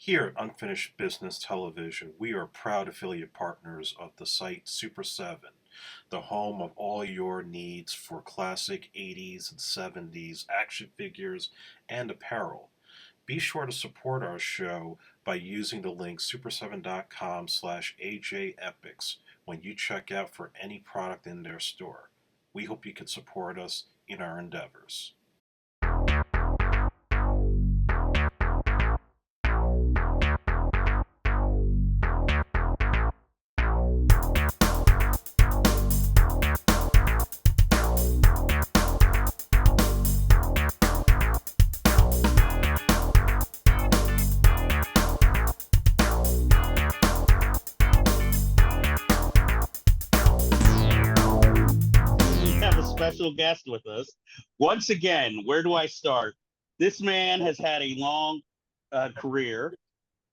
Here at Unfinished Business Television, we are proud affiliate partners of the site Super 7, the home of all your needs for classic 80s and 70s action figures and apparel. Be sure to support our show by using the link super7.com/AJEpics when you check out for any product in their store. We hope you can support us in our endeavors. Special guest with us. Once again, where do I start? This man has had a long career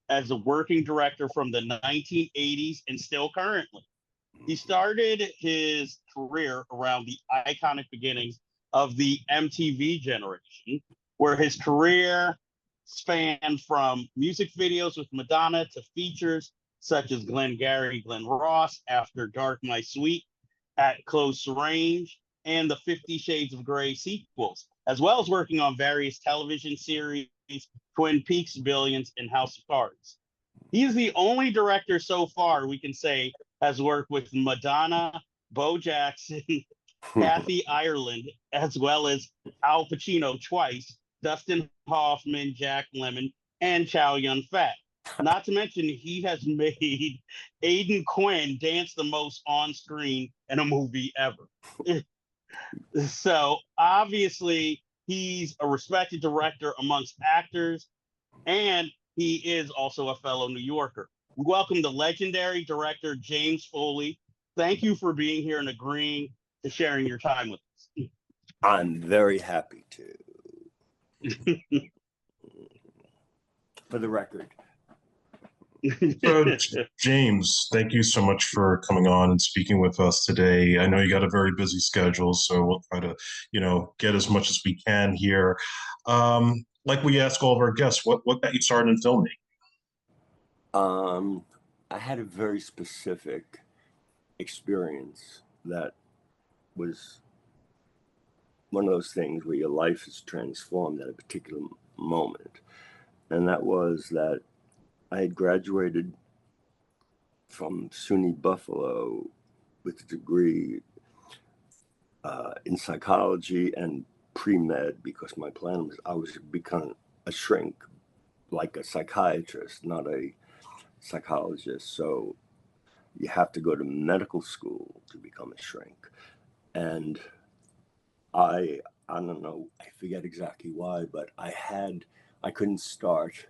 as a working director from the 1980s and still currently. He started his career around the iconic beginnings of the MTV generation, where his career spanned from music videos with Madonna to features such as Glengarry Glen Ross, After Dark My Sweet, At Close Range, and the 50 Shades of Grey sequels, as well as working on various television series, Twin Peaks, Billions, and House of Cards. He is the only director so far we can say has worked with Madonna, Bo Jackson, Kathy Ireland, as well as Al Pacino twice, Dustin Hoffman, Jack Lemmon, and Chow Yun-Fat. Not to mention, he has made Aidan Quinn dance the most on screen in a movie ever. So obviously, he's a respected director amongst actors, and he is also a fellow New Yorker. We welcome the legendary director, James Foley. Thank you for being here and agreeing to sharing your time with us. I'm very happy to. For the record. So, James, thank you so much for coming on and speaking with us today. I know you got a very busy schedule, so we'll try to, get as much as we can here. Like we ask all of our guests, what got you started in filmmaking? I had a very specific experience that was one of those things where your life is transformed at a particular moment. And that was that I had graduated from SUNY Buffalo with a degree in psychology and pre-med, because my plan was I was to become a shrink, like a psychiatrist, not a psychologist. So you have to go to medical school to become a shrink. And I don't know, I forget exactly why, but I couldn't start,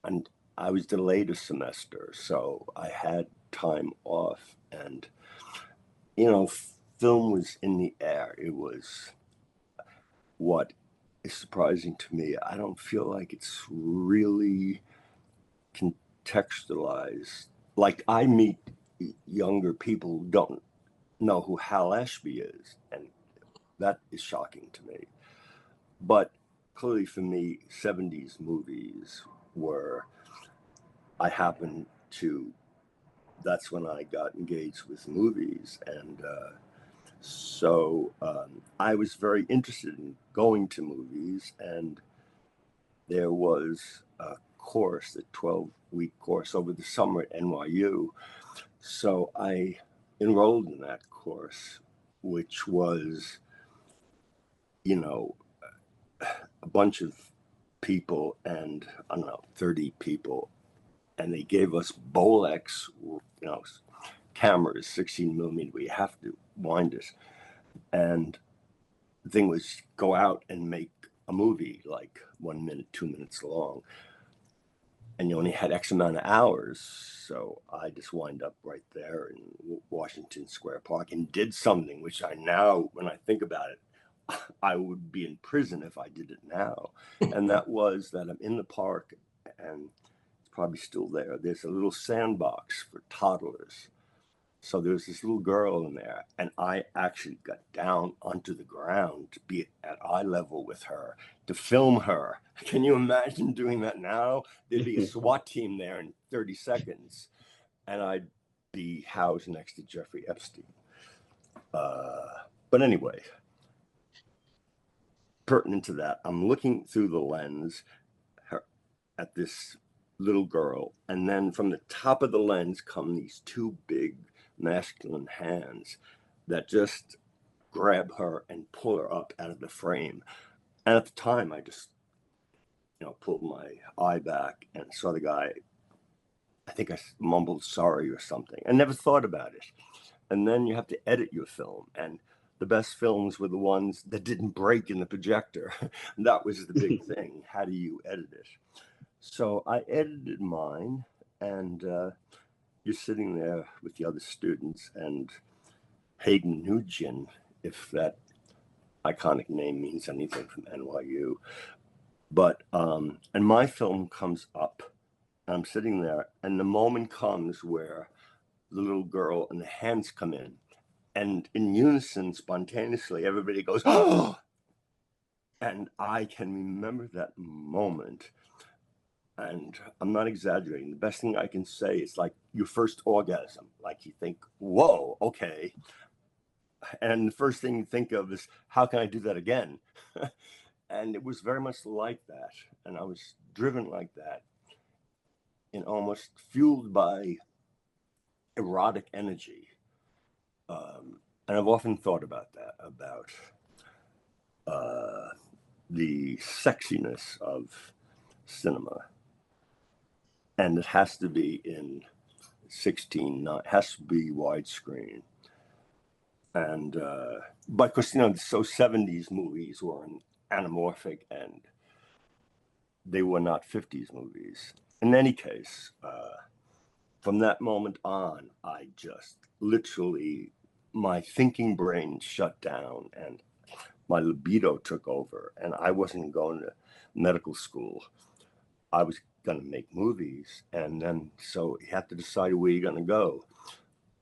and I was delayed a semester, so I had time off, and film was in the air. It was what is surprising to me. I don't feel like it's really contextualized. Like, I meet younger people who don't know who Hal Ashby is, and that is shocking to me. But clearly for me, 70s movies were, that's when I got engaged with movies. And so I was very interested in going to movies, and there was a course, a 12-week course over the summer at NYU. So I enrolled in that course, which was, a bunch of people, and I don't know, 30 people, and they gave us Bolex, cameras, 16 millimeter. We have to wind it, and the thing was go out and make a movie like 1 minute, 2 minutes long, and you only had X amount of hours. So I just wind up right there in Washington Square Park and did something which I now, when I think about it, I would be in prison if I did it now. And that was that I'm in the park, and it's probably still there. There's a little sandbox for toddlers. So there was this little girl in there, and I actually got down onto the ground to be at eye level with her, to film her. Can you imagine doing that now? There'd be a SWAT team there in 30 seconds, and I'd be housed next to Jeffrey Epstein. But anyway, pertinent to that, I'm looking through the lens at this little girl, and then from the top of the lens come these two big masculine hands that just grab her and pull her up out of the frame. And at the time, I just, pulled my eye back and saw the guy. I think I mumbled sorry or something. I never thought about it. And then you have to edit your film, and the best films were the ones that didn't break in the projector. That was the big thing. How do you edit it? So I edited mine, and you're sitting there with the other students, and Hayden Nugent, if that iconic name means anything, from NYU. But, and my film comes up, and I'm sitting there, and the moment comes where the little girl and the hands come in, and in unison, spontaneously, everybody goes, oh! And I can remember that moment. And I'm not exaggerating. The best thing I can say is like your first orgasm. Like you think, whoa, okay. And the first thing you think of is, how can I do that again? And it was very much like that. And I was driven like that, and almost fueled by erotic energy. And I've often thought about that, about the sexiness of cinema. And it has to be in 16:9, it has to be widescreen. And but of course, so 70s movies were anamorphic, and they were not 50s movies. In any case, from that moment on, I just literally, my thinking brain shut down, and my libido took over, and I wasn't going to medical school. I was going to make movies. And then, so you have to decide where you're going to go,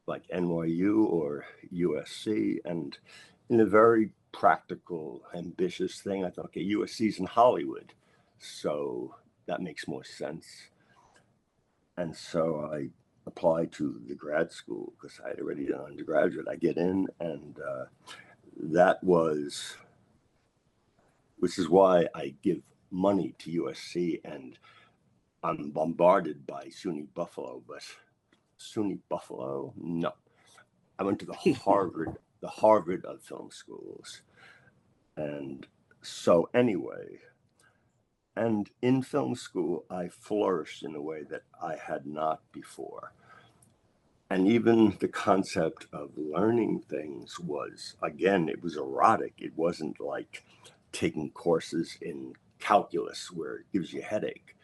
like NYU or USC. And in a very practical, ambitious thing, I thought, okay, USC's in Hollywood, so that makes more sense. And so I applied to the grad school because I had already done undergraduate. I get in, and which is why I give money to USC, and I'm bombarded by SUNY Buffalo, but SUNY Buffalo, no. I went to the Harvard of film schools. And so anyway, and in film school, I flourished in a way that I had not before. And even the concept of learning things was, again, it was erotic. It wasn't like taking courses in calculus where it gives you a headache.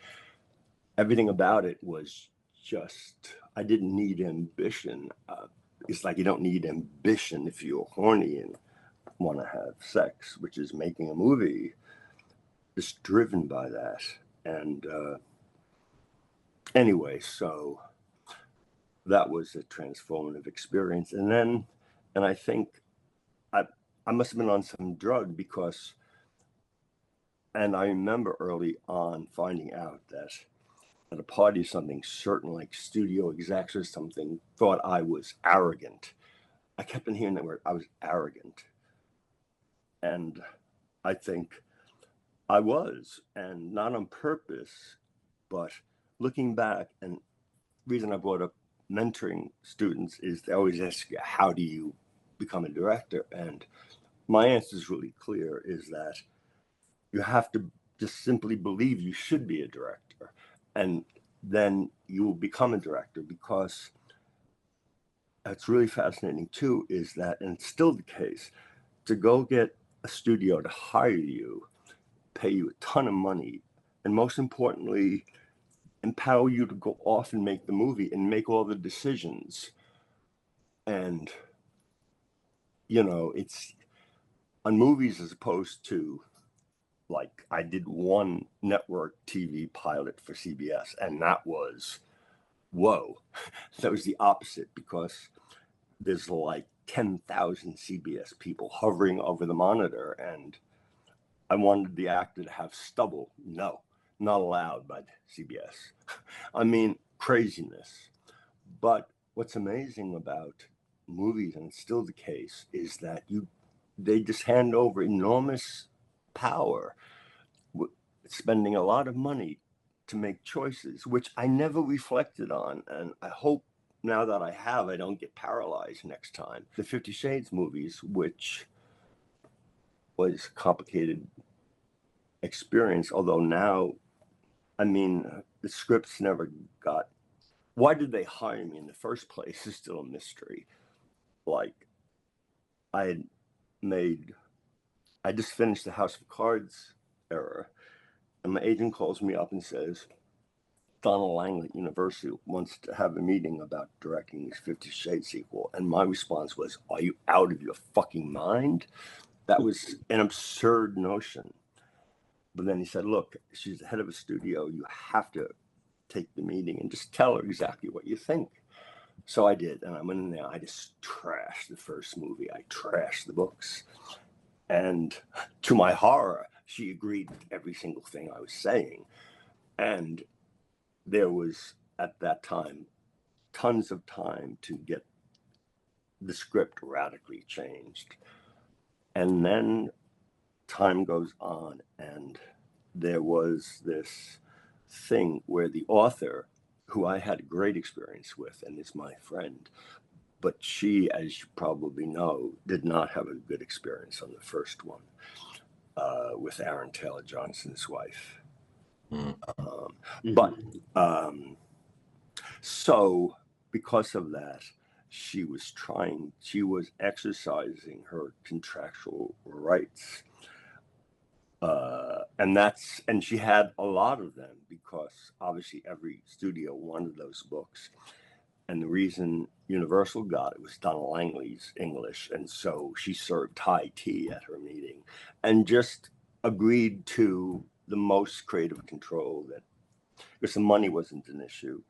Everything about it was just, I didn't need ambition. It's like you don't need ambition if you're horny and want to have sex, which is making a movie. It's driven by that. And anyway, so that was a transformative experience. And I think I must have been on some drug because, and I remember early on finding out that at a party or something, certain like studio execs or something thought I was arrogant. I kept on hearing that word, I was arrogant. And I think I was, and not on purpose, but looking back, and the reason I brought up mentoring students is they always ask you, how do you become a director? And my answer is really clear, is that you have to just simply believe you should be a director. And then you will become a director, because that's really fascinating too, is that, and it's still the case, to go get a studio to hire you, pay you a ton of money, and most importantly, empower you to go off and make the movie and make all the decisions. And, it's on movies as opposed to, like, I did one network TV pilot for CBS, and that was, whoa. That was the opposite, because there's like 10,000 CBS people hovering over the monitor, and I wanted the actor to have stubble. No, not allowed by CBS. I mean, craziness. But what's amazing about movies, and it's still the case, is that they just hand over enormous power, spending a lot of money to make choices, which I never reflected on. And I hope now that I have, I don't get paralyzed next time. The 50 Shades movies, which was a complicated experience, although now, I mean, the scripts never got, why did they hire me in the first place is still a mystery. Like, I just finished the House of Cards era, and my agent calls me up and says, Donald Langley at Universal wants to have a meeting about directing this 50 Shades sequel. And my response was, are you out of your fucking mind? That was an absurd notion. But then he said, look, she's the head of a studio. You have to take the meeting and just tell her exactly what you think. So I did. And I went in there. I just trashed the first movie. I trashed the books. And to my horror, she agreed with every single thing I was saying. And there was, at that time, tons of time to get the script radically changed. And then time goes on, and there was this thing where the author, who I had a great experience with and is my friend, but she, as you probably know, did not have a good experience on the first one with Aaron Taylor Johnson's wife. But so because of that, she was exercising her contractual rights. And she had a lot of them because obviously every studio wanted those books. And the reason Universal got it was Donald Langley's English. And so she served high tea at her meeting and just agreed to the most creative control, that because the money wasn't an issue,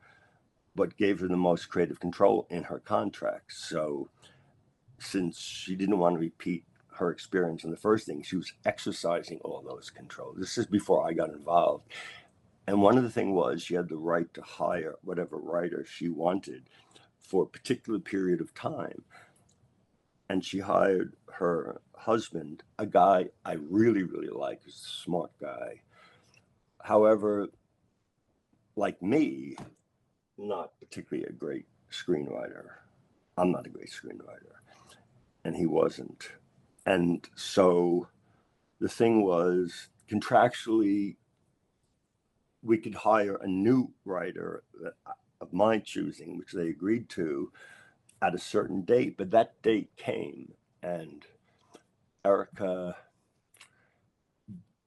but gave her the most creative control in her contract. So since she didn't want to repeat her experience in the first thing, she was exercising all those controls. This is before I got involved. And one of the things was she had the right to hire whatever writer she wanted for a particular period of time. And she hired her husband, a guy I really, really like, who's a smart guy. However, like me, not particularly a great screenwriter. I'm not a great screenwriter, and he wasn't. And so the thing was, contractually, we could hire a new writer of my choosing, which they agreed to at a certain date, but that date came, and Erica,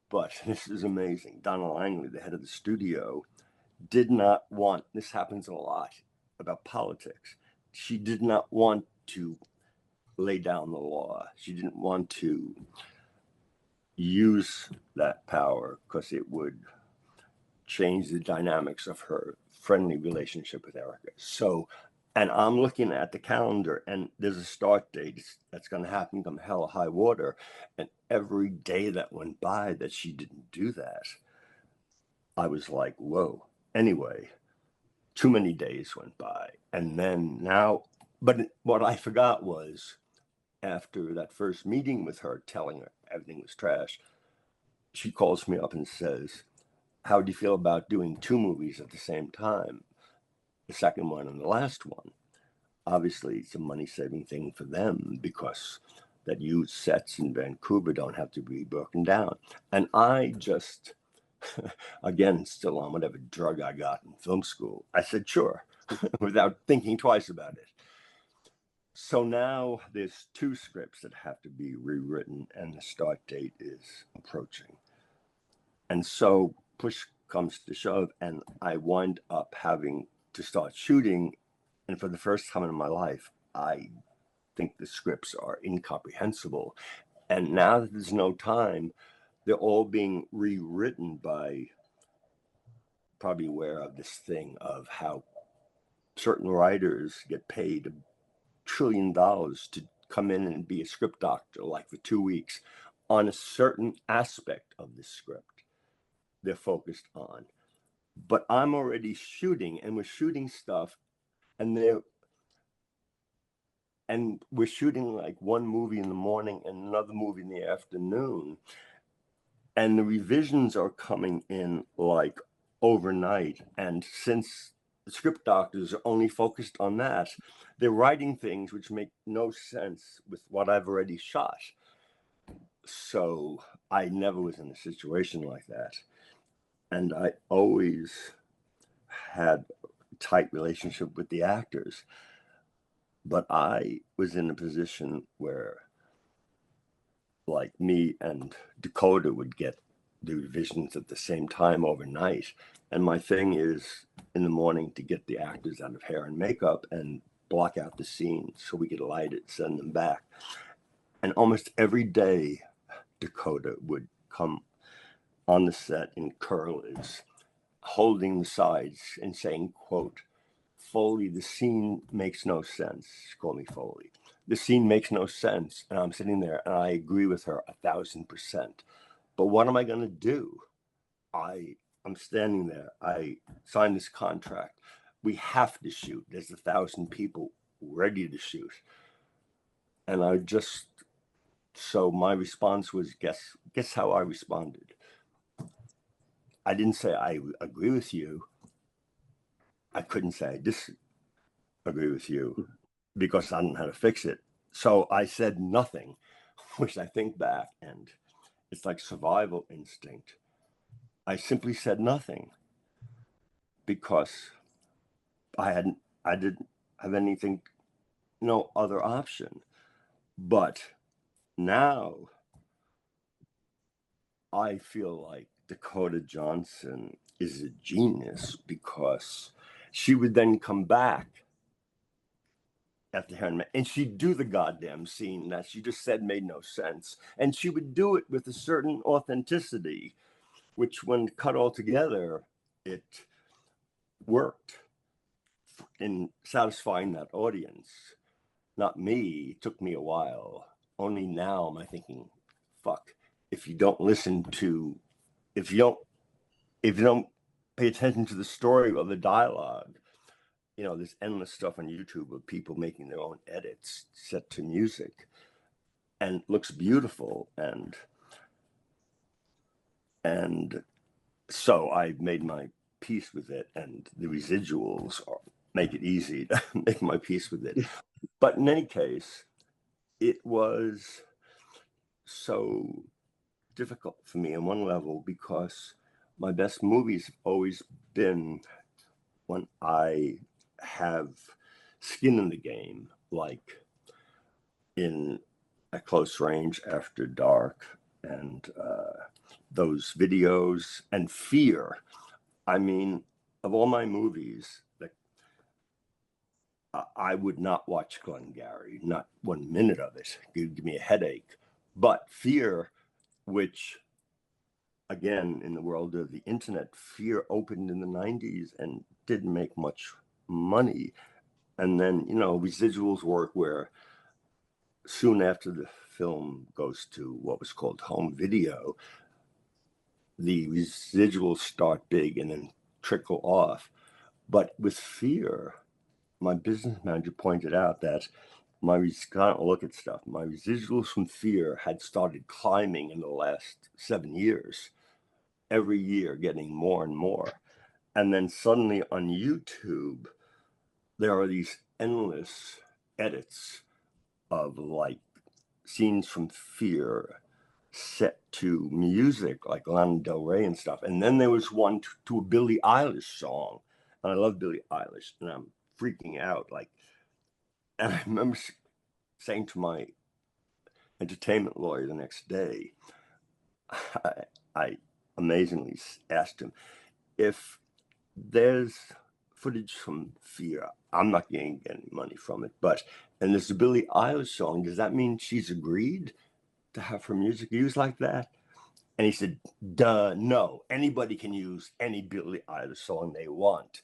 but this is amazing, Donald Langley, the head of the studio, did not want, this happens a lot about politics, she did not want to lay down the law. She didn't want to use that power because it would change the dynamics of her friendly relationship with Erica. So, and I'm looking at the calendar, and there's a start date that's going to happen come hell or high water. And every day that went by that she didn't do that, I was like, whoa. Anyway, too many days went by. And then now, but what I forgot was, after that first meeting with her, telling her everything was trash, she calls me up and says, how do you feel about doing two movies at the same time? The second one and the last one. Obviously, it's a money-saving thing for them because that used sets in Vancouver don't have to be broken down. And I just, again, still on whatever drug I got in film school, I said, sure, without thinking twice about it. So now there's two scripts that have to be rewritten, and the start date is approaching. And so push comes to shove, and I wind up having to start shooting. And for the first time in my life, I think the scripts are incomprehensible. And now that there's no time, they're all being rewritten by, probably aware of this thing of how certain writers get paid trillion to come in and be a script doctor, like for 2 weeks, on a certain aspect of the script they're focused on. But I'm already shooting, and we're shooting stuff, and we're shooting like one movie in the morning and another movie in the afternoon. And the revisions are coming in like overnight. And since the script doctors are only focused on that, they're writing things which make no sense with what I've already shot. So I never was in a situation like that. And I always had a tight relationship with the actors. But I was in a position where, like, me and Dakota would get the revisions at the same time overnight. And my thing is in the morning to get the actors out of hair and makeup and block out the scenes so we could light it, send them back. And almost every day, Dakota would come on the set in curlers, holding the sides and saying, quote, "Foley, the scene makes no sense." She called me Foley. "The scene makes no sense." And I'm sitting there and I agree with her 1,000%. But what am I going to do? I'm standing there. I signed this contract. We have to shoot. There's 1,000 people ready to shoot. And so my response was, guess how I responded? I didn't say I agree with you. I couldn't say I disagree with you because I didn't know how to fix it. So I said nothing, which I think back, and it's like survival instinct. I simply said nothing because I didn't have anything, no other option. But now I feel like Dakota Johnson is a genius because she would then come back after Hair and she'd do the goddamn scene that she just said made no sense. And she would do it with a certain authenticity, which when cut all together, it worked in satisfying that audience. Not me. It took me a while. Only now am I thinking, fuck, if you don't pay attention to the story or the dialogue, there's endless stuff on YouTube of people making their own edits set to music, and it looks beautiful. And so I made my peace with it, and the residuals make it easy to make my peace with it. But in any case, it was so difficult for me on one level because my best movies have always been when I have skin in the game, like in At Close Range, After Dark, and those videos, and Fear. I mean, of all my movies, I would not watch Glengarry, not 1 minute of it. It would give me a headache. But Fear, which, again, in the world of the internet, Fear opened in the 90s and didn't make much money. And then, residuals work where soon after the film goes to what was called home video, the residuals start big and then trickle off. But with Fear, my business manager pointed out that I don't look at stuff. My residuals from Fear had started climbing in the last 7 years, every year getting more and more. And then suddenly on YouTube, there are these endless edits of like scenes from Fear set to music like Lana Del Rey and stuff. And then there was one to a Billie Eilish song. And I love Billie Eilish, and I'm freaking out. And I remember saying to my entertainment lawyer the next day, I amazingly asked him, if there's footage from Fear, I'm not going to get any money from it, and there's a Billie Eilish song, does that mean she's agreed to have her music used like that? And he said, duh, no, anybody can use any Billie Eilish song they want,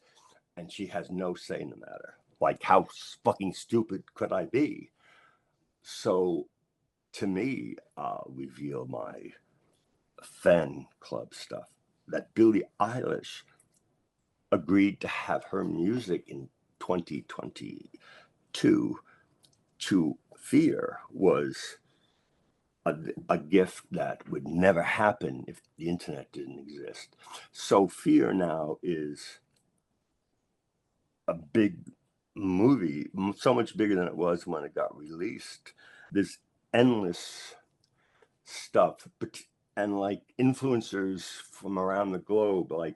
and she has no say in the matter. like, how fucking stupid could I be? So to me, I'll reveal my fan club stuff, that Billie Eilish agreed to have her music in 2022 to Fear was a gift that would never happen if the internet didn't exist. So Fear now is a big movie, so much bigger than it was when it got released. There's endless stuff, but and like influencers from around the globe, like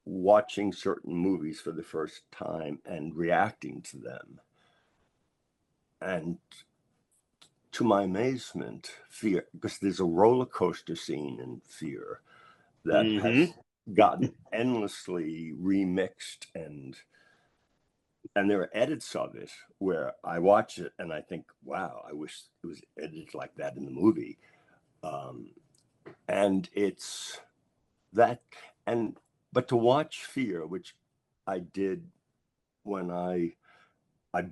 watching certain movies for the first time and reacting to them. And to my amazement, Fear, because there's a roller coaster scene in Fear that has gotten endlessly remixed, and there are edits of it where I watch it and I think, wow, I wish it was edited like that in the movie. And it's that, but to watch Fear, which I did when I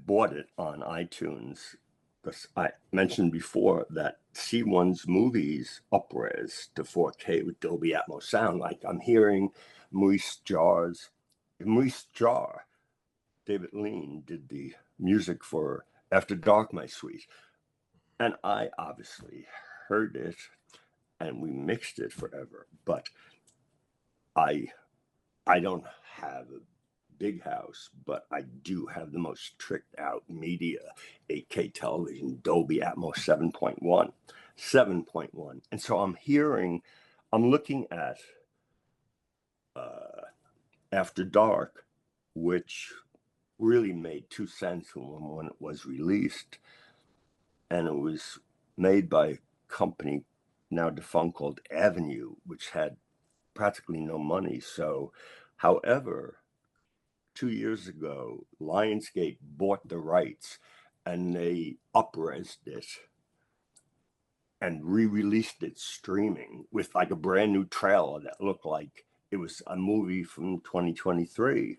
bought it on iTunes, because I mentioned before that C1's movies up-res to 4K with Dolby Atmos sound. Like I'm hearing Maurice Jarre, David Lean did the music for After Dark, My Sweet. And I obviously heard it and we mixed it forever, but I don't have a big house, but I do have the most tricked out media, 8K television, Dolby Atmos 7.1. And so I'm looking at After Dark, which really made 2 cents when it was released. And it was made by a company now defunct called Avenue, which had practically no money. So, however, 2 years ago, Lionsgate bought the rights and they up-resed it and re-released it streaming with like a brand new trailer that looked like it was a movie from 2023.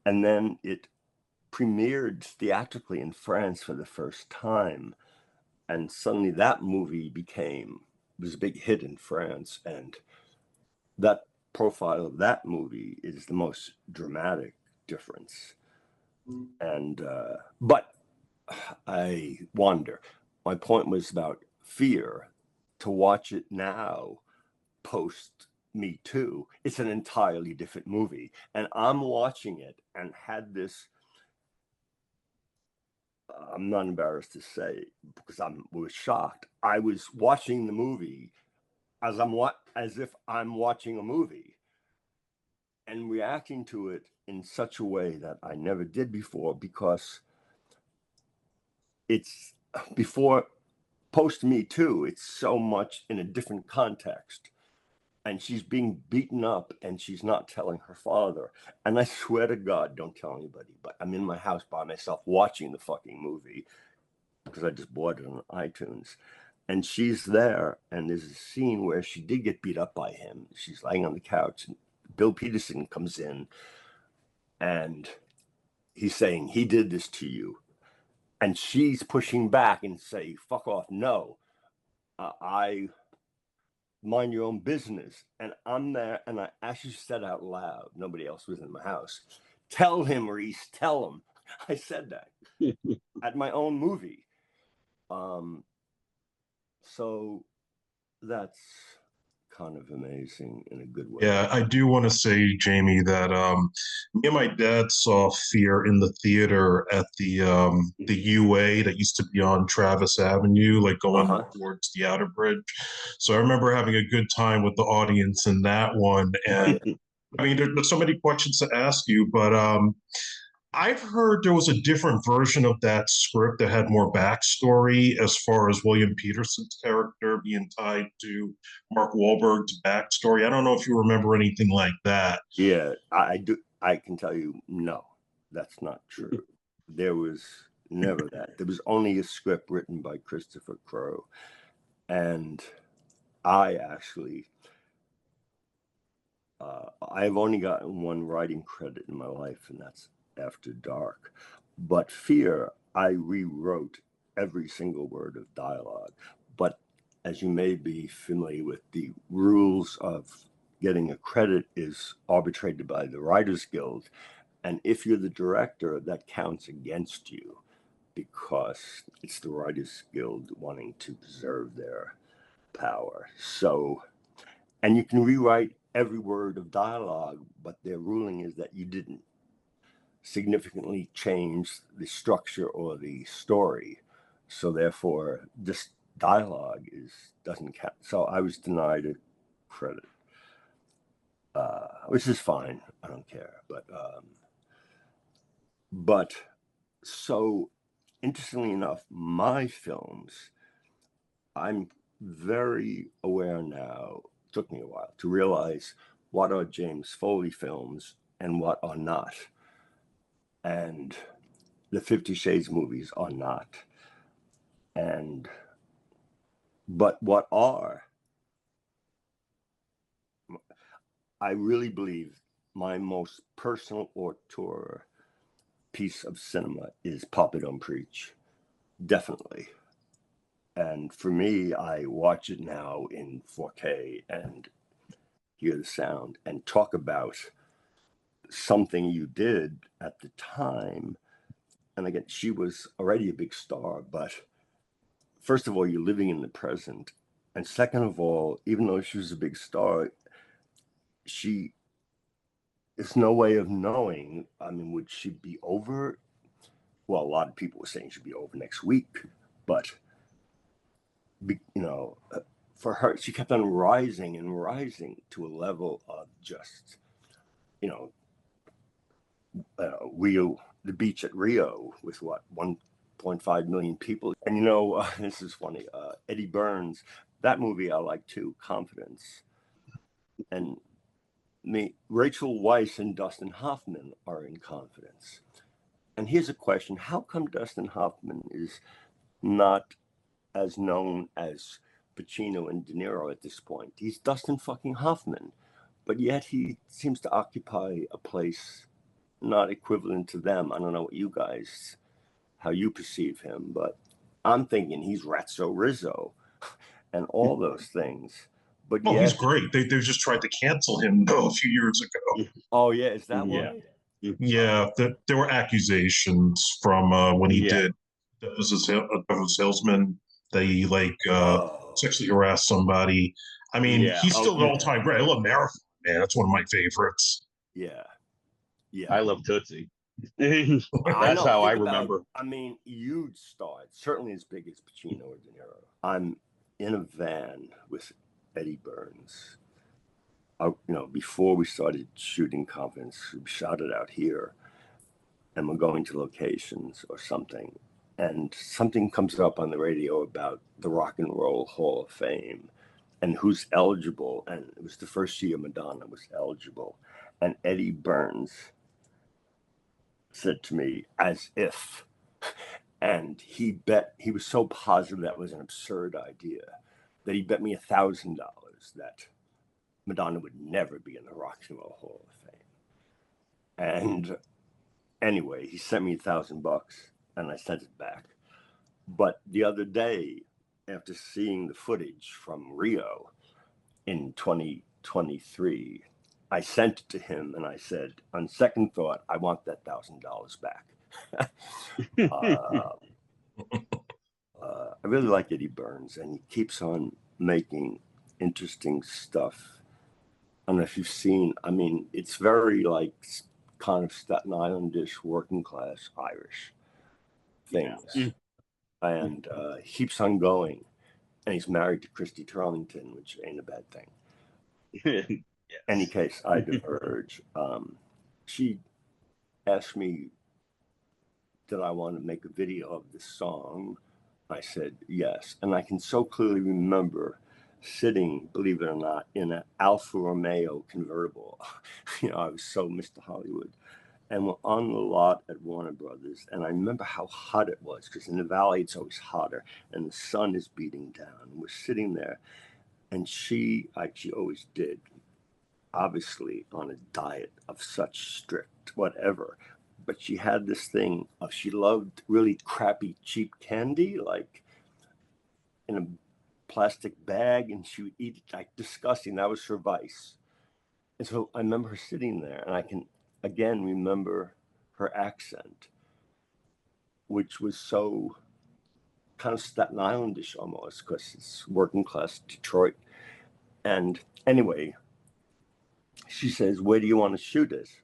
And then it premiered theatrically in France for the first time. And suddenly that movie was a big hit in France. And that profile of that movie is the most dramatic difference. And but I wander. My point was about Fear. To watch it now, post Me Too, it's an entirely different movie. And I'm watching it and had this. I'm not embarrassed to say because I was shocked. I was watching the movie as if I'm watching a movie and reacting to it in such a way that I never did before, because it's before post Me Too, it's so much in a different context. And she's being beaten up and she's not telling her father. And I swear to God, don't tell anybody, but I'm in my house by myself watching the fucking movie because I just bought it on iTunes. And she's there, and there's a scene where she did get beat up by him. She's lying on the couch, and Bill Peterson comes in, and he's saying, he did this to you. And she's pushing back and say, fuck off, no. I mind your own business. And I'm there, and I actually said out loud, nobody else was in my house, tell him, Reese, tell him. I said that at my own movie. So that's kind of amazing in a good way. Yeah, I do want to say, Jamie, that me and my dad saw Fear in the theater at the UA that used to be on Travis Avenue, like going towards the Outer Bridge. So I remember having a good time with the audience in that one. And I mean, there's so many questions to ask you, but I've heard there was a different version of that script that had more backstory as far as William Peterson's character being tied to Mark Wahlberg's backstory. I don't know if you remember anything like that. Yeah, I do. I can tell you, no, that's not true. There was never that. There was only a script written by Christopher Crowe. And I actually, I've only gotten one writing credit in my life, and that's after dark. But Fear, I rewrote every single word of dialogue. But as you may be familiar with, the rules of getting a credit is arbitrated by the Writers Guild. And if you're the director, that counts against you because it's the Writers Guild wanting to preserve their power. So, and you can rewrite every word of dialogue, but their ruling is that you didn't significantly change the structure or the story. So therefore, this dialogue doesn't count. So I was denied a credit, which is fine. I don't care. But so interestingly enough, my films, I'm very aware now, it took me a while to realize what are James Foley films and what are not. And the 50 Shades movies are not. But what are, I really believe my most personal auteur piece of cinema is Papa Don't Preach. Definitely. And for me, I watch it now in 4K and hear the sound and talk about something you did at the time. And again, she was already a big star, but first of all, you're living in the present. And second of all, even though she was a big star, there's no way of knowing. I mean, would she be over? Well, a lot of people were saying she'd be over next week, but for her, she kept on rising and rising to a level of just, Rio, the beach at Rio with what, 1.5 million people. And this is funny. Eddie Burns, that movie I like too, Confidence. And Rachel Weisz and Dustin Hoffman are in Confidence. And here's a question: how come Dustin Hoffman is not as known as Pacino and De Niro at this point? He's Dustin fucking Hoffman, but yet he seems to occupy a place not equivalent to them. I don't know how you perceive him, but I'm thinking he's Ratso Rizzo and all those things. But well, he's great. They just tried to cancel him a few years ago. Oh yeah, is that why? Yeah, there were accusations from when he did Devil's Salesman that he sexually harassed somebody. I mean, he's still an all-time great. I love Marathon, man. That's one of my favorites. Yeah. I love Tootsie. That's how I remember. I mean, huge star. Certainly as big as Pacino or De Niro. I'm in a van with Eddie Burns. Before we started shooting Confidence, we shot it out here, and we're going to locations or something, and something comes up on the radio about the Rock and Roll Hall of Fame and who's eligible. And it was the first year Madonna was eligible, and Eddie Burns said to me, as if, and he was so positive that was an absurd idea that he bet me $1,000 that Madonna would never be in the Rock and Roll Hall of Fame. And anyway, he sent me $1,000 and I sent it back. But the other day, after seeing the footage from Rio in 2023, I sent it to him and I said, on second thought, I want that $1,000 back. I really like Eddie Burns, and he keeps on making interesting stuff. I don't know if you've seen, it's very kind of Staten Islandish, working class Irish things. Yeah. And he keeps on going. And he's married to Christy Turlington, which ain't a bad thing. Yes. Any case, I diverge. She asked me, did I want to make a video of this song? I said yes. And I can so clearly remember sitting, believe it or not, in an Alfa Romeo convertible. I was so Mr. Hollywood. And we're on the lot at Warner Brothers. And I remember how hot it was, because in the valley, it's always hotter. And the sun is beating down. And we're sitting there. And she, like she always did, obviously on a diet of such strict whatever, but she had this thing of, she loved really crappy, cheap candy, like in a plastic bag, and she would eat it like disgusting. That was her vice. And so I remember her sitting there, and I can again remember her accent, which was so kind of Staten Islandish almost, because it's working class Detroit. And anyway, she says, "Where do you want to shoot it?"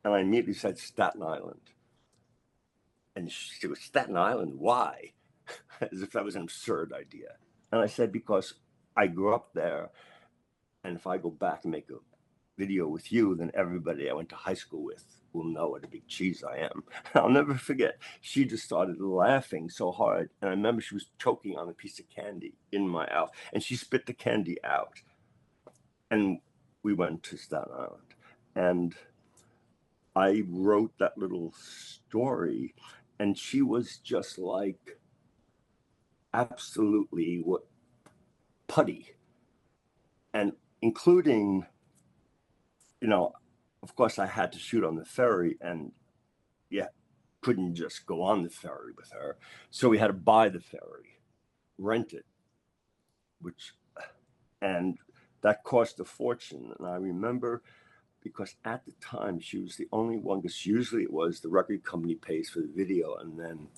And I immediately said, "Staten Island." And she said, "Staten Island? Why?" As if that was an absurd idea. And I said, "Because I grew up there, and if I go back and make a video with you, then everybody I went to high school with will know what a big cheese I am." I'll never forget. She just started laughing so hard. And I remember she was choking on a piece of candy in my mouth, and she spit the candy out. And we went to Staten Island. And I wrote that little story, and she was just like absolutely putty. And including, you know, of course I had to shoot on the ferry, and yeah, couldn't just go on the ferry with her. So we had to buy the ferry, rent it, and that cost a fortune. And I remember, because at the time she was the only one, because usually it was the record company pays for the video and then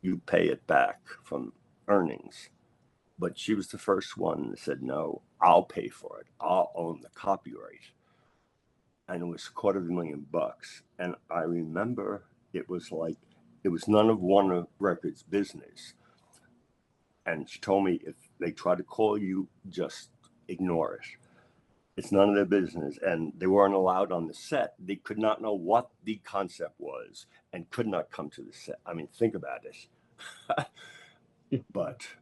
you pay it back from earnings. But she was the first one that said, "No, I'll pay for it. I'll own the copyright." And it was $250,000. And I remember it was like, it was none of Warner Records' business. And she told me, if they try to call you, just ignore it. It's none of their business. And they weren't allowed on the set. They could not know what the concept was and could not come to the set. I mean, think about it. But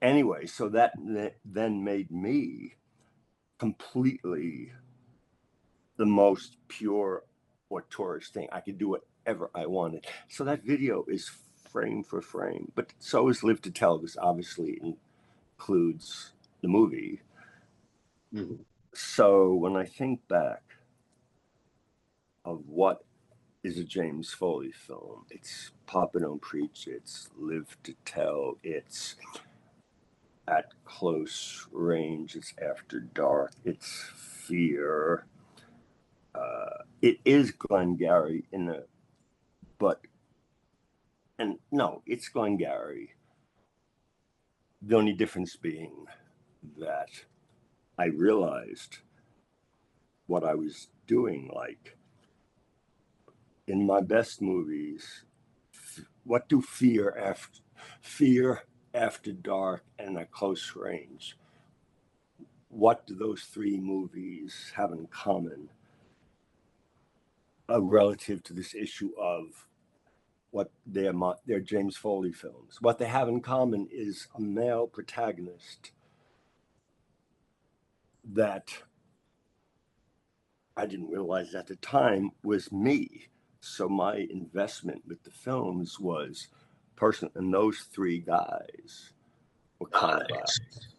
anyway, so that then made me completely the most pure auteurist thing. I could do whatever I wanted. So that video is frame for frame, but so is Live to Tell, because obviously includes the movie. Mhm. So when I think back of what is a James Foley film, it's Papa Don't Preach, it's Live to Tell, it's At Close Range, it's After Dark, it's Fear. It is Glengarry it's Glengarry. The only difference being that I realized what I was doing. Like in my best movies, what do Fear, After Dark, and At Close Range, what do those three movies have in common relative to this issue of what they're James Foley films? What they have in common is a male protagonist that I didn't realize at the time was me. So my investment with the films was personal, and those three guys were kind of an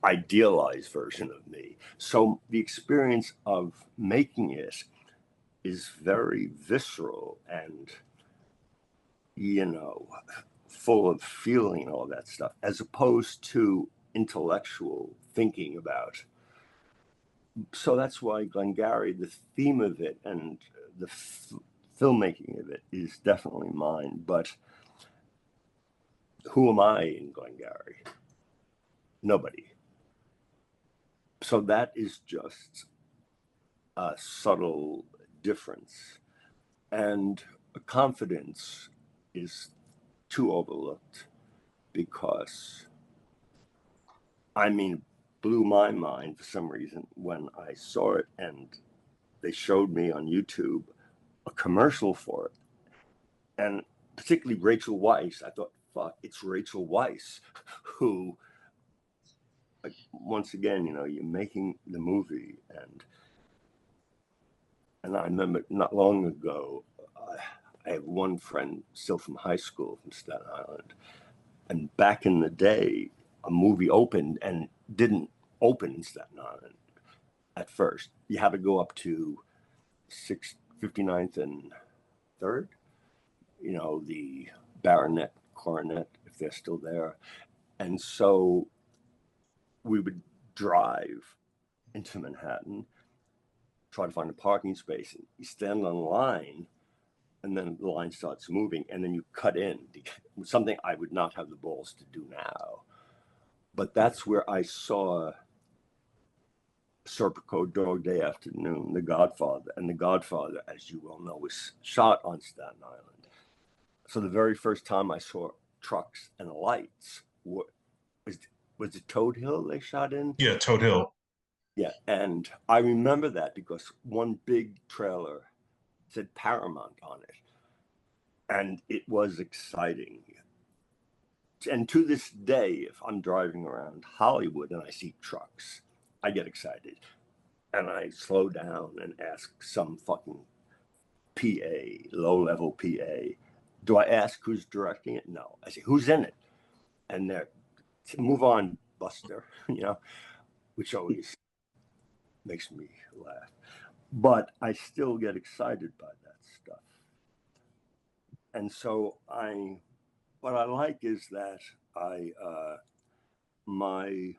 idealized version of me. So the experience of making it is very visceral and, full of feeling and all that stuff, as opposed to intellectual thinking about. So that's why Glengarry, the theme of it and the filmmaking of it is definitely mine. But who am I in Glengarry? Nobody. So that is just a subtle difference. And confidence is too overlooked, because, blew my mind for some reason when I saw it and they showed me on YouTube a commercial for it. And particularly Rachel Weisz, I thought, fuck, it's Rachel Weisz who, like, once again, you're making the movie. And I remember not long ago, I have one friend still from high school from Staten Island. And back in the day, a movie opened and didn't open in Staten Island at first. You had to go up to 59th and third, you know, the baronet, coronet, if they're still there. And so we would drive into Manhattan, try to find a parking space, and you stand on line, and then the line starts moving, and then you cut in, something I would not have the balls to do now. But that's where I saw Serpico, Dog Day Afternoon, The Godfather. And The Godfather, as you well know, was shot on Staten Island. So the very first time I saw trucks and lights, was it Toad Hill they shot in? Yeah, Toad Hill. Yeah, and I remember that because one big trailer said Paramount on it. And it was exciting. And to this day, if I'm driving around Hollywood and I see trucks, I get excited. And I slow down and ask some fucking PA, low-level PA, do I ask who's directing it? No. I say, who's in it? And they're, move on, Buster, you know, which always makes me laugh. But I still get excited by that stuff. And so what I like is that my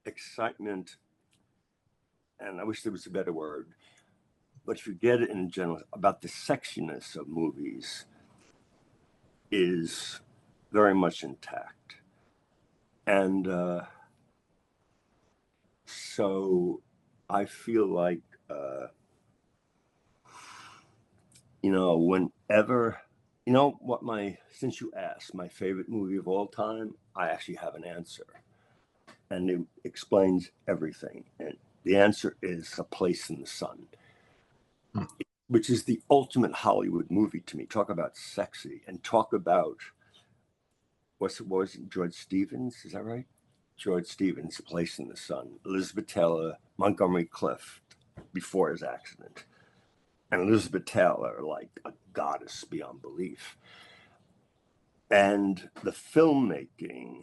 excitement, and I wish there was a better word, but if you get it in general, about the sexiness of movies is very much intact. And so I feel like, you know, whenever, you know what, since you asked, my favorite movie of all time, I actually have an answer. And it explains everything. And the answer is A Place in the Sun, which is the ultimate Hollywood movie to me. Talk about sexy, and talk about, was it George Stevens? Is that right? George Stevens, A Place in the Sun. Elizabeth Taylor, Montgomery Clift, before his accident. And Elizabeth Taylor, like a goddess beyond belief. And the filmmaking,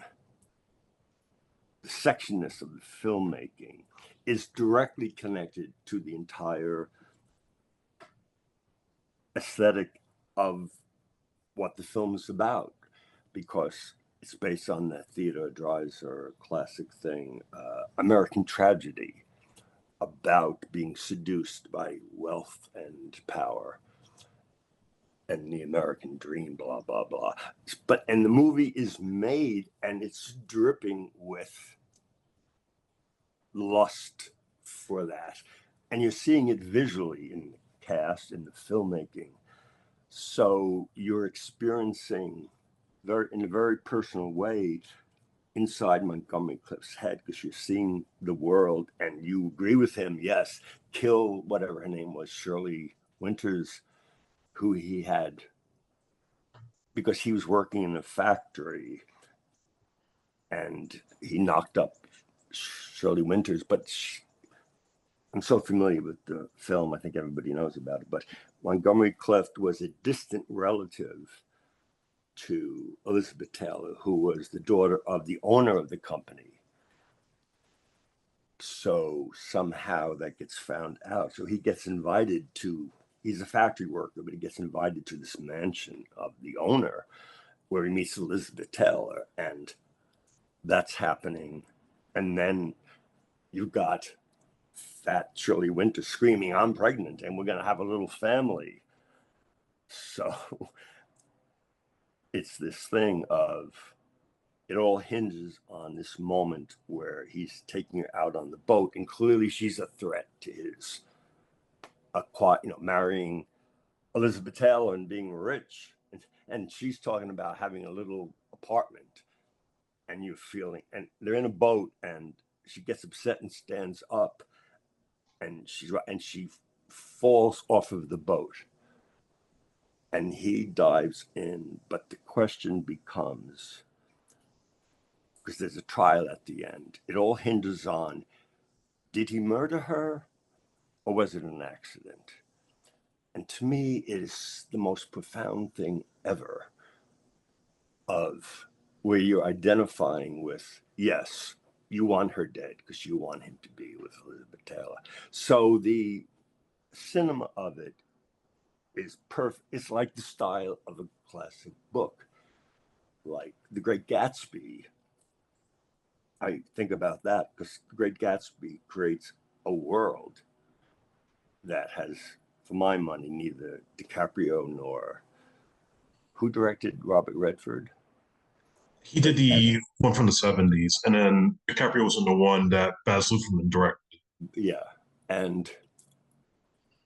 the sexiness of the filmmaking is directly connected to the entire aesthetic of what the film is about, because it's based on that Theodore Dreiser classic thing, American Tragedy, about being seduced by wealth and power and the American dream, blah, blah, blah. And the movie is made and it's dripping with lust for that. And you're seeing it visually in the cast, in the filmmaking. So you're experiencing in a very personal way inside Montgomery Clift's head, because you're seeing the world and you agree with him. Yes, kill whatever her name was, Shirley Winters, who he had, because he was working in a factory and he knocked up Shirley Winters. But I'm so familiar with the film, I think everybody knows about it. But Montgomery Clift was a distant relative to Elizabeth Taylor, who was the daughter of the owner of the company. So somehow that gets found out. So he gets invited to, he's a factory worker, but he gets invited to this mansion of the owner where he meets Elizabeth Taylor, and that's happening. And then you got fat Shirley Winter screaming, I'm pregnant and we're going to have a little family. So it's this thing of, it all hinges on this moment where he's taking her out on the boat, and clearly she's a threat to his, marrying Elizabeth Taylor and being rich. And she's talking about having a little apartment, and you're feeling, and they're in a boat, and she gets upset and stands up, and she falls off of the boat. And he dives in, but the question becomes, because there's a trial at the end, it all hinges on, did he murder her or was it an accident? And to me, it is the most profound thing ever, of where you're identifying with, yes, you want her dead because you want him to be with Elizabeth Taylor. So the cinema of it is perfect. It's like the style of a classic book, like The Great Gatsby. I think about that because The Great Gatsby creates a world that has, for my money, neither DiCaprio nor who directed Robert Redford. He did the one from the 70s, and then DiCaprio was in the one that Baz Luhrmann directed. Yeah, and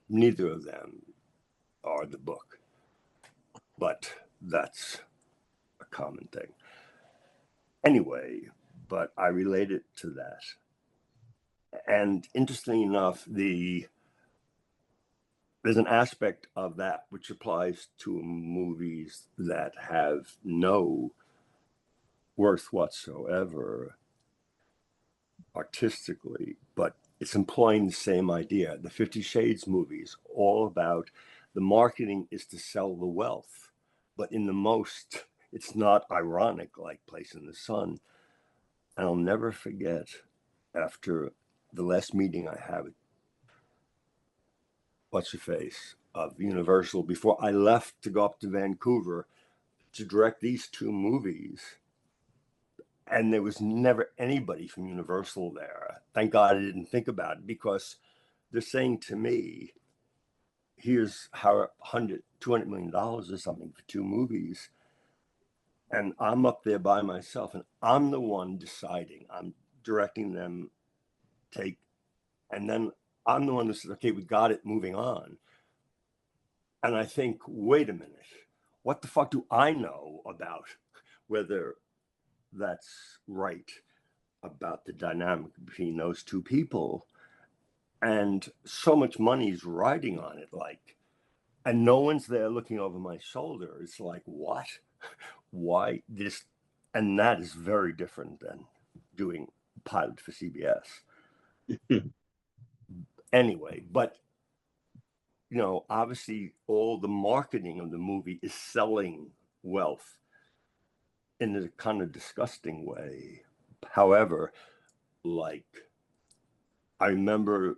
neither of them are the book, but that's a common thing. Anyway, but I relate it to that. And interestingly enough, there's an aspect of that which applies to movies that have no worth whatsoever artistically, but it's employing the same idea. The 50 Shades movies, all about the marketing is to sell the wealth, but in the most, it's not ironic like Place in the Sun. And I'll never forget, after the last meeting I had with what's her face of Universal, before I left to go up to Vancouver to direct these two movies, and there was never anybody from Universal there. Thank God I didn't think about it, because they're saying to me, here's how $200 million or something for two movies. And I'm up there by myself, and I'm the one deciding. I'm directing them take, and then I'm the one that says, okay, we got it, moving on. And I think, wait a minute, what the fuck do I know about whether that's right, about the dynamic between those two people? And so much money's riding on it, like, and no one's there looking over my shoulder. It's like, what? Why this? And that is very different than doing a pilot for CBS. Anyway, but you know, obviously all the marketing of the movie is selling wealth in a kind of disgusting way. However, like, I remember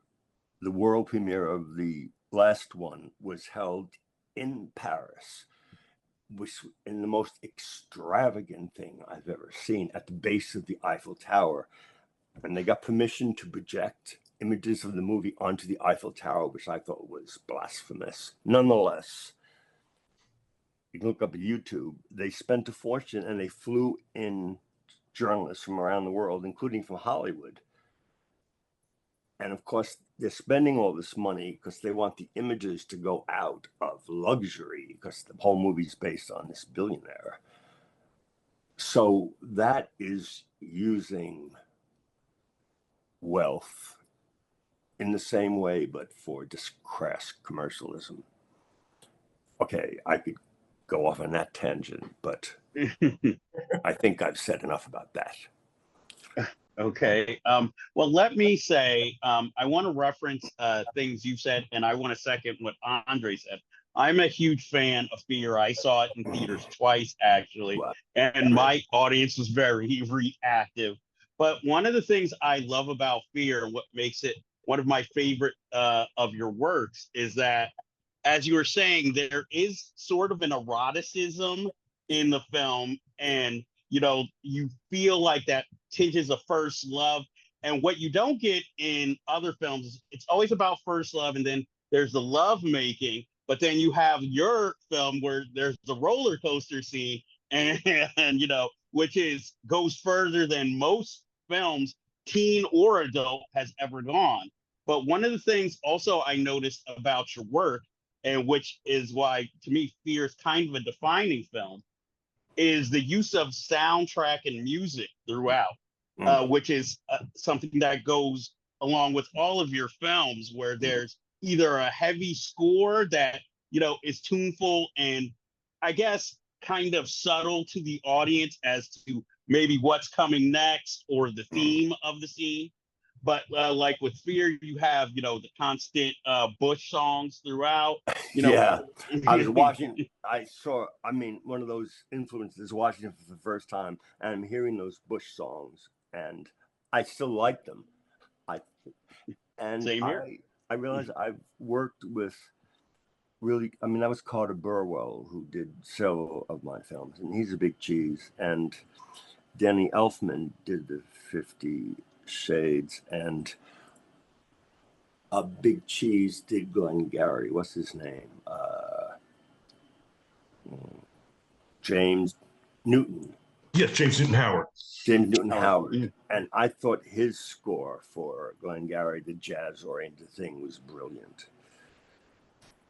the world premiere of the last one was held in Paris, which in the most extravagant thing I've ever seen, at the base of the Eiffel Tower. And they got permission to project images of the movie onto the Eiffel Tower, which I thought was blasphemous. Nonetheless, you can look up at YouTube, they spent a fortune and they flew in journalists from around the world, including from Hollywood. And of course, they're spending all this money because they want the images to go out of luxury, because the whole movie's based on this billionaire. So that is using wealth in the same way, but for just crass commercialism. Okay, I could go off on that tangent, but I think I've said enough about that. Okay. Well, let me say, I want to reference things you said, and I want to second what Andre said. I'm a huge fan of Fear. I saw it in theaters twice, actually, and my audience was very reactive. But one of the things I love about Fear, what makes it one of my favorite of your works, is that, as you were saying, there is sort of an eroticism in the film, and you know, you feel like that tinges of first love. And what you don't get in other films is it's always about first love, and then there's the love making, but then you have your film where there's the roller coaster scene, and you know, which is goes further than most films, teen or adult, has ever gone. But one of the things also I noticed about your work, and which is why to me Fear is kind of a defining film, is the use of soundtrack and music throughout, which is something that goes along with all of your films, where there's either a heavy score that, you know, is tuneful and I guess kind of subtle to the audience as to maybe what's coming next or the theme of the scene. But like with Fear, you have, you know, the constant Bush songs throughout. You know, yeah, I was watching. I saw. I mean, one of those influences, watching it for the first time, and I'm hearing those Bush songs, and I still like them. Same here. I realized I've worked with really, I mean, that was Carter Burwell, who did several of my films, and he's a big cheese. And Danny Elfman did the 50 Shades, and a big cheese did Glengarry. What's his name? James Newton. Yes, James Newton Howard. James Newton Howard. Yeah. And I thought his score for Glengarry, the jazz-oriented thing, was brilliant.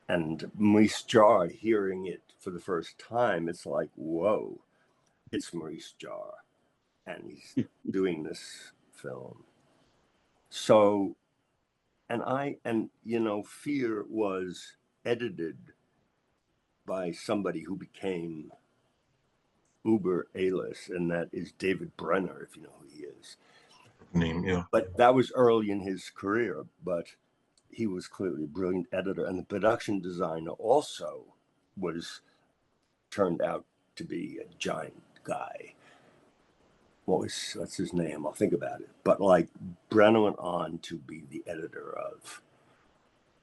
And Maurice Jarre, hearing it for the first time, it's like, whoa, it's Maurice Jarre. And he's doing this film. So, and you know, Fear was edited by somebody who became uber A-list, and that is David Brenner, if you know who he is. Name, yeah. But that was early in his career, but he was clearly a brilliant editor, and the production designer also turned out to be a giant guy. What's his name? I'll think about it. But like, Brenner went on to be the editor of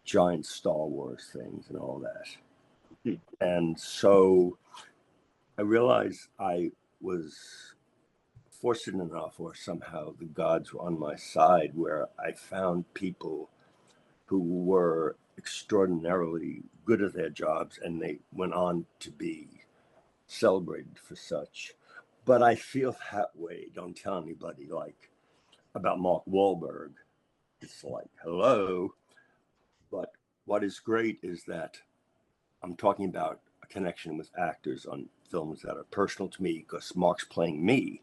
giant Star Wars things and all that. And so I realized I was fortunate enough, or somehow the gods were on my side, where I found people who were extraordinarily good at their jobs, and they went on to be celebrated for such. But I feel that way, don't tell anybody, like about Mark Wahlberg. It's like, hello. But what is great is that I'm talking about a connection with actors on films that are personal to me, because Mark's playing me.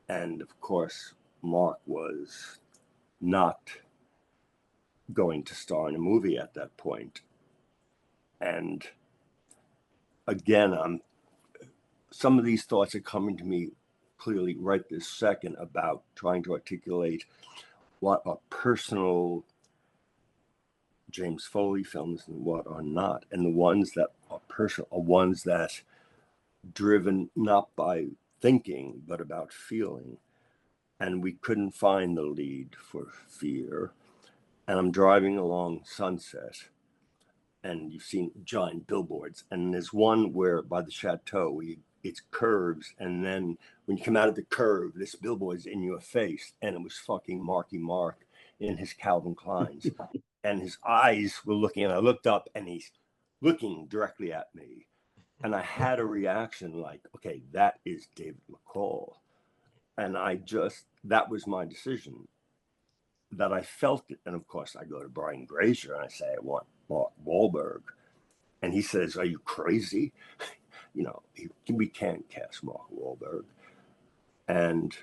And of course, Mark was not going to star in a movie at that point. And again, some of these thoughts are coming to me clearly right this second about trying to articulate what are personal James Foley films and what are not. And the ones that are personal are ones that driven not by thinking, but about feeling. And we couldn't find the lead for Fear. And I'm driving along Sunset, and you've seen giant billboards. And there's one where by the chateau, it's curves. And then when you come out of the curve, this billboard's in your face. And it was fucking Marky Mark in his Calvin Kleins. And his eyes were looking, and I looked up, and he's looking directly at me. And I had a reaction like, okay, that is David McCall. And that was my decision, that I felt it. And of course, I go to Brian Grazer and I say, I want Mark Wahlberg. And he says, are you crazy? You know, we can't cast Mark Wahlberg. And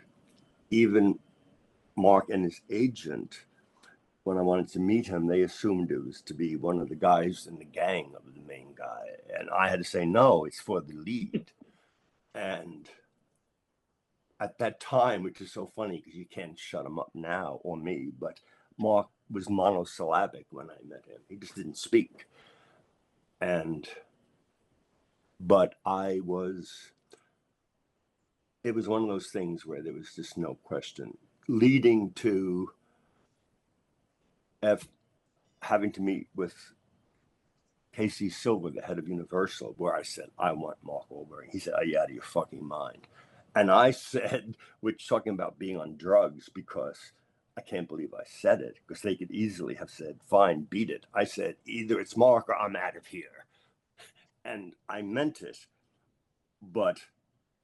even Mark and his agent, when I wanted to meet him, they assumed it was to be one of the guys in the gang of the main guy. And I had to say, no, it's for the lead. And at that time, which is so funny because you can't shut him up now, or me, but Mark was monosyllabic when I met him. He just didn't speak. But it was one of those things where there was just no question, leading to having to meet with Casey Silver, the head of Universal, where I said, I want Mark Wahlberg. He said, are you out of your fucking mind? And I said, which talking about being on drugs, because I can't believe I said it, because they could easily have said, fine, beat it. I said, either it's Mark or I'm out of here. And I meant it. But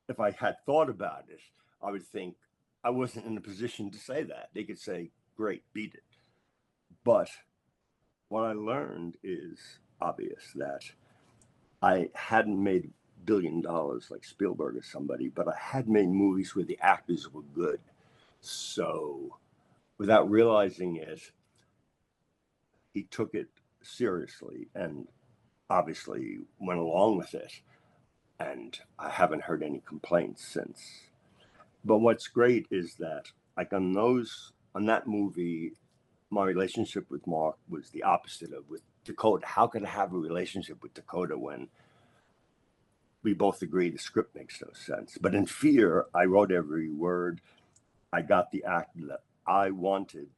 if I had thought about it, I would think I wasn't in a position to say that. They could say, great, beat it. But what I learned is obvious, that I hadn't made $1 billion like Spielberg or somebody, but I had made movies where the actors were good. So without realizing it, he took it seriously and obviously went along with it. And I haven't heard any complaints since. But what's great is that, like on that movie, my relationship with Mark was the opposite of with Dakota. How could I have a relationship with Dakota when we both agree the script makes no sense? But in Fear, I wrote every word. I got the actor that I wanted,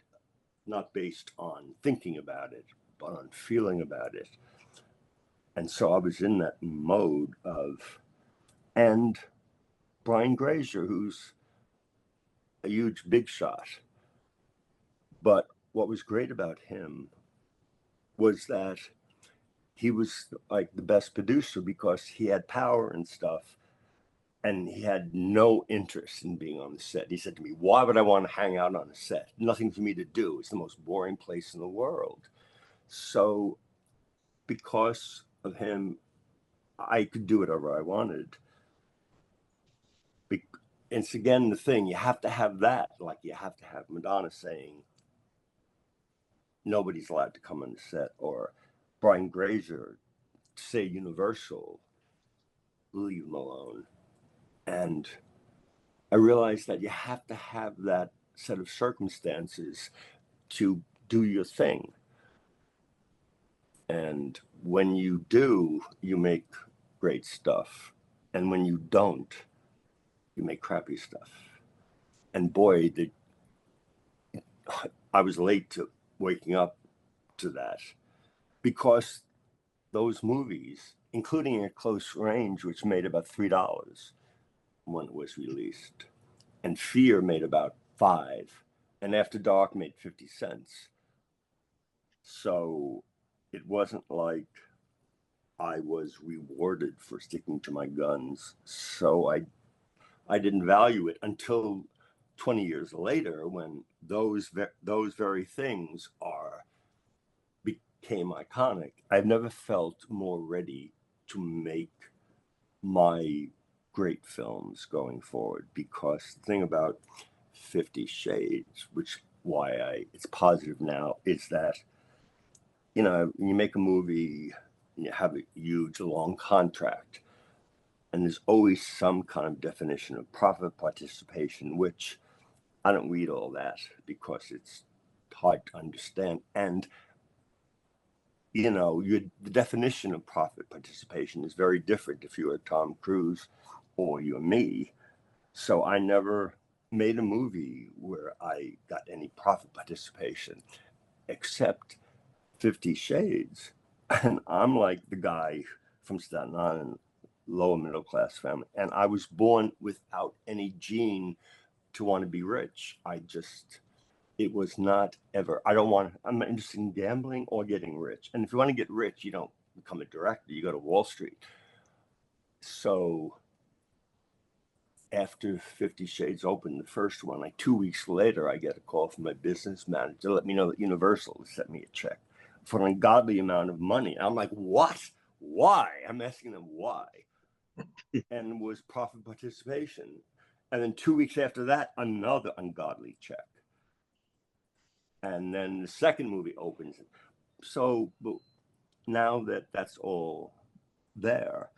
not based on thinking about it, but on feeling about it. And so I was in that mode of, and Brian Grazer, who's a huge big shot. But what was great about him was that he was like the best producer because he had power and stuff, and he had no interest in being on the set. He said to me, "Why would I want to hang out on a set? Nothing for me to do. It's the most boring place in the world." So because of him, I could do whatever I wanted. It's again the thing, you have to have that. Like you have to have Madonna saying, nobody's allowed to come on the set, or Brian Grazer say Universal, leave him alone. And I realized that you have to have that set of circumstances to do your thing. And when you do, you make great stuff. And when you don't, you make crappy stuff. And boy, I was late to waking up to that, because those movies, including A Close Range, which made about $3 when it was released, and Fear made about $5, and After Dark made 50 cents. So it wasn't like I was rewarded for sticking to my guns. So I didn't value it until 20 years later, when those very things became iconic. I've never felt more ready to make my great films going forward, because the thing about 50 Shades, which it's positive now, is that, when you make a movie and you have a huge long contract, and there's always some kind of definition of profit participation, which I don't read all that because it's hard to understand. And the definition of profit participation is very different if you're Tom Cruise or you're me. So I never made a movie where I got any profit participation, except 50 Shades. And I'm like the guy from Staten Island, lower middle class family. And I was born without any gene to want to be rich. It was not ever, I'm not interested in gambling or getting rich. And if you want to get rich, you don't become a director, you go to Wall Street. So after 50 Shades opened, the first one, like 2 weeks later, I get a call from my business manager to let me know that Universal sent me a check for an ungodly amount of money. And I'm like, what? Why? I'm asking them why. And it was profit participation. And then 2 weeks after that, another ungodly check. And then the second movie opens. So now that that's all there,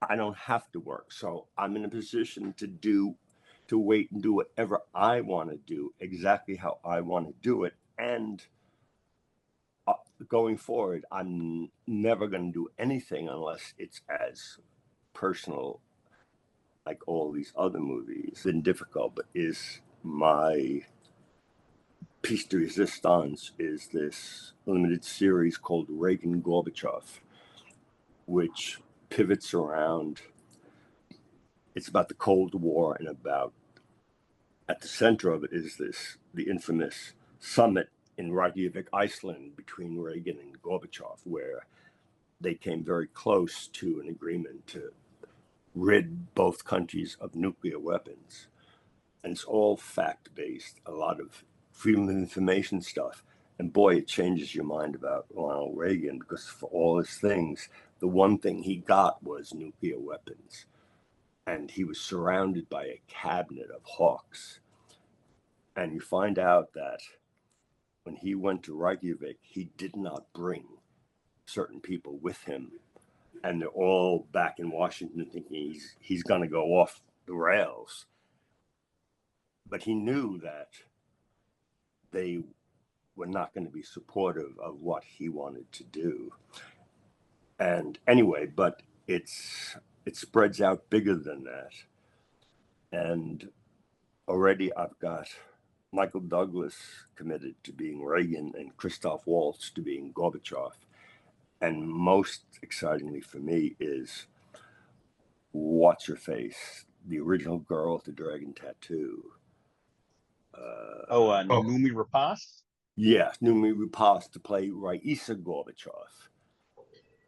I don't have to work. So I'm in a position to wait and do whatever I want to do, exactly how I want to do it. And going forward, I'm never going to do anything unless it's as personal, like all these other movies. It's been difficult, but is my piece de resistance is this limited series called Reagan Gorbachev, which pivots around, it's about the Cold War, and at the center of it is the infamous summit in Reykjavik, Iceland, between Reagan and Gorbachev, where they came very close to an agreement to rid both countries of nuclear weapons. And it's all fact-based, a lot of freedom of information stuff. And boy, it changes your mind about Ronald Reagan, because for all his things, the one thing he got was nuclear weapons. And he was surrounded by a cabinet of hawks. And you find out that when he went to Reykjavik, he did not bring certain people with him. And they're all back in Washington thinking he's going to go off the rails. But he knew that they were not going to be supportive of what he wanted to do. And anyway, but it spreads out bigger than that. And already I've got Michael Douglas committed to being Reagan and Christoph Waltz to being Gorbachev. And most excitingly for me is What's Her Face, the original girl with the dragon tattoo. Numi Rapace? Yeah, Numi Rapace to play Raisa Gorbachev.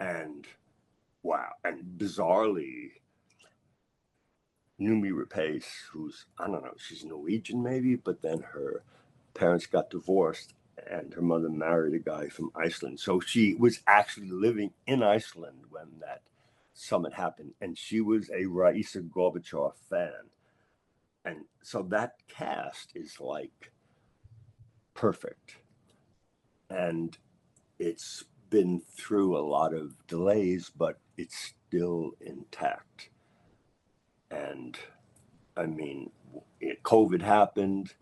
And wow, and bizarrely, Numi Rapace, who's, I don't know, she's Norwegian maybe, but then her parents got divorced and her mother married a guy from Iceland. So she was actually living in Iceland when that summit happened. And she was a Raisa Gorbachev fan. And so that cast is like perfect. And it's been through a lot of delays, but it's still intact. And I mean, COVID happened,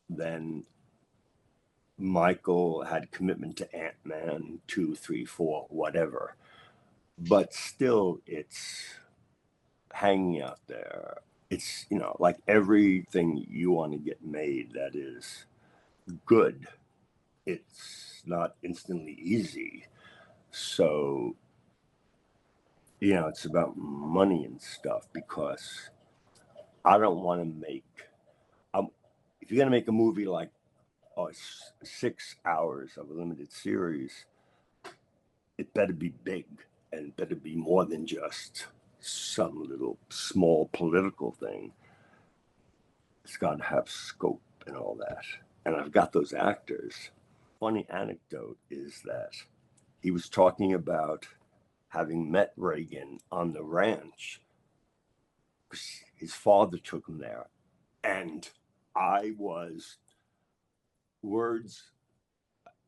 then Michael had commitment to Ant-Man 2, 3, 4, whatever. But still, it's hanging out there. It's, you know, like everything you want to get made that is good, it's not instantly easy. So, you know, it's about money and stuff, because I don't want to make, if you're going to make a movie like 6 hours of a limited series, it better be big and it better be more than just some little small political thing. It's got to have scope and all that. And I've got those actors. Funny anecdote is that he was talking about having met Reagan on the ranch. His father took him there. And words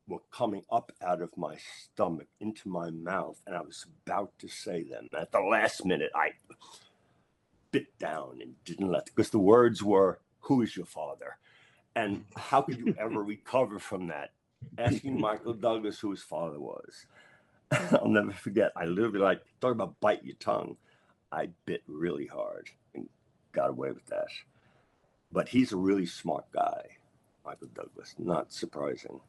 were coming up out of my stomach into my mouth, and I was about to say them. At the last minute, I bit down and didn't because the words were, "Who is your father?" And how could you ever recover from that? Asking Michael Douglas who his father was. I'll never forget. I literally, like, talk about bite your tongue. I bit really hard and got away with that. But he's a really smart guy, Michael Douglas, not surprising.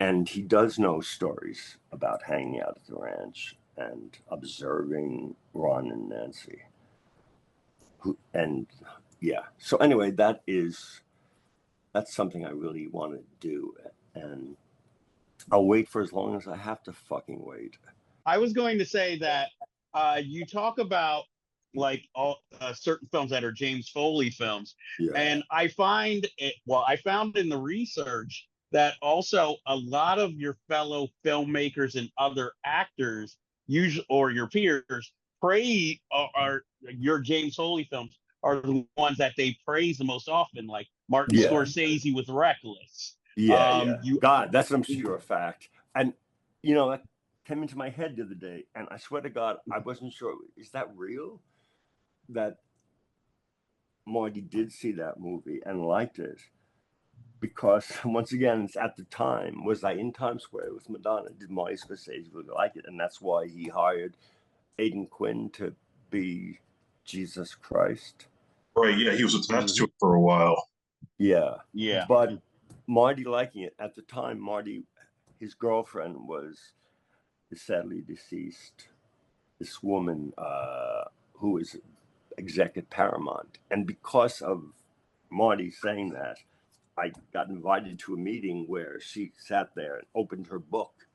And he does know stories about hanging out at the ranch and observing Ron and Nancy. So anyway, that's something I really want to do. And I'll wait for as long as I have to fucking wait. I was going to say that you talk about like all certain films that are James Foley films, and I found in the research that also a lot of your fellow filmmakers and other actors, usually or your peers, praise are your James Foley films are the ones that they praise the most often, like Martin Scorsese with Reckless. God, that's I'm sure a fact. And you know, that came into my head the other day, and I swear to God, I wasn't sure. Is that real? That Marty did see that movie and liked it? Because once again, it's at the time, was I in Times Square with Madonna? Did Marty Scorsese really like it? And that's why he hired Aidan Quinn to be Jesus Christ. Right, yeah, he was attached to it for a while. Yeah. Yeah. But Marty liking it, at the time, his girlfriend is sadly deceased. This woman who was exec at Paramount. And because of Marty saying that, I got invited to a meeting where she sat there and opened her book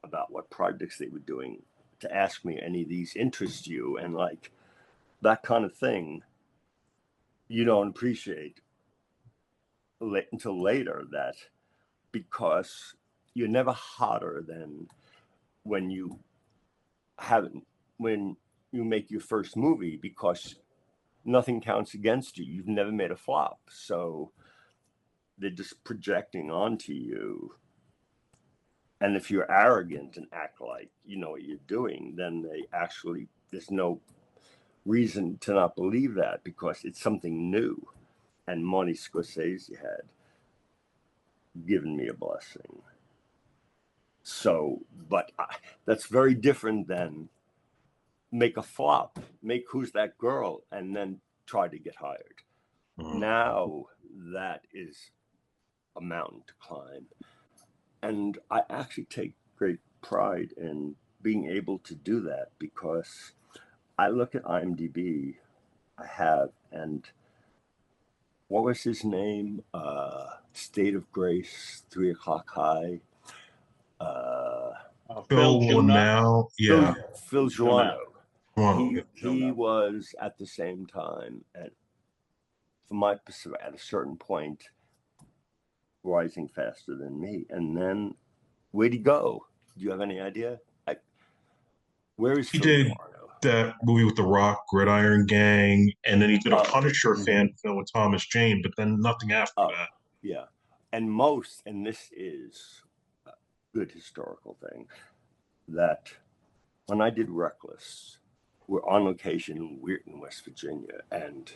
about what projects they were doing to ask me, any of these interest you? And like that kind of thing, you don't appreciate until later, that because you're never hotter than when you make your first movie, because nothing counts against you. You've never made a flop. So they're just projecting onto you. And if you're arrogant and act like you know what you're doing, then there's no reason to not believe that, because it's something new. And Marty Scorsese had given me a blessing. So, but that's very different than make a flop, make Who's That Girl, and then try to get hired. Now that is a mountain to climb. And I actually take great pride in being able to do that, because I look at IMDb, I have, and what was his name? State of Grace, 3 O'Clock High. Phil now, yeah. Phil Joannou. Well, He was at the same time, and from my perspective, at a certain point, rising faster than me. And then, where'd he go? Do you have any idea? Where is he Phil did Joannou? that movie with The Rock, Gridiron Gang, and then he did a Punisher fan film with Thomas Jane, but then nothing after that. Yeah. And this is a good historical thing, that when I did Reckless, we're on location in Weirton, West Virginia, and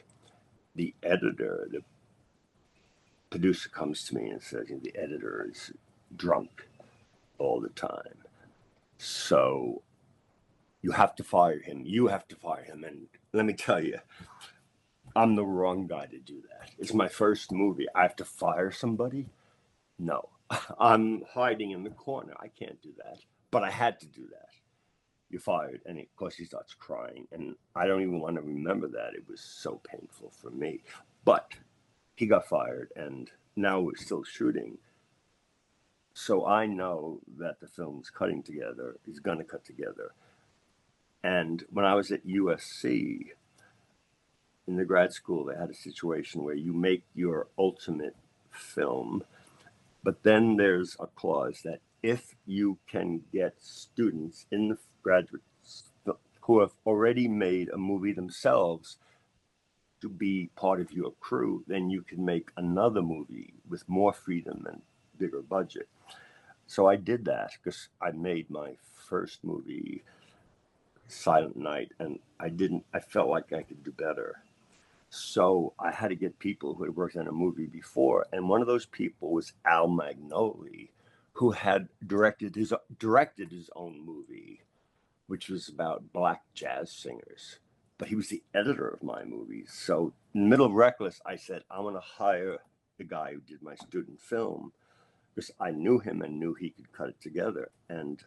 the editor, the producer comes to me and says, the editor is drunk all the time. So you have to fire him. You have to fire him. And let me tell you, I'm the wrong guy to do that. It's my first movie. I have to fire somebody? No. I'm hiding in the corner. I can't do that. But I had to do that. You're fired. And of course he starts crying. And I don't even want to remember that. It was so painful for me. But he got fired, and now we're still shooting. So I know that the film's cutting together. He's going to cut together. And when I was at USC, in the grad school, they had a situation where you make your ultimate film, but then there's a clause that if you can get students in the graduates who have already made a movie themselves to be part of your crew, then you can make another movie with more freedom and bigger budget. So I did that because I made my first movie, Silent Night, and I felt like I could do better. So I had to get people who had worked on a movie before, and one of those people was Al Magnoli, who had directed his own movie, which was about black jazz singers. But he was the editor of my movies. So in the middle of Reckless, I said, I'm going to hire the guy who did my student film, because I knew him and knew he could cut it together, and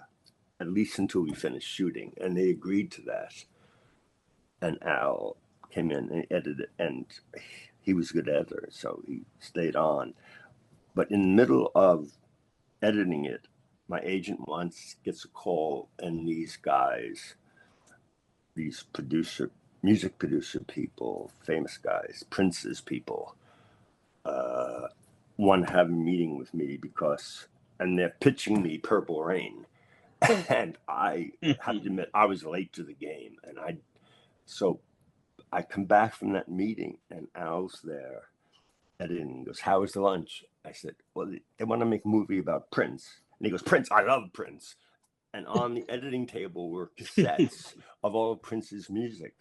at least until we finished shooting. And they agreed to that. And Al came in and edited it, and he was a good editor, so he stayed on. But in the middle of editing it, my agent once gets a call, and these guys, these music producer people, famous guys, Prince's people, want to have a meeting with me and they're pitching me Purple Rain. And I have to admit, I was late to the game. So I come back from that meeting, and Al's there editing. He goes, how was the lunch? I said, well, they want to make a movie about Prince. And he goes, Prince, I love Prince. And on the editing table were cassettes of all of Prince's music.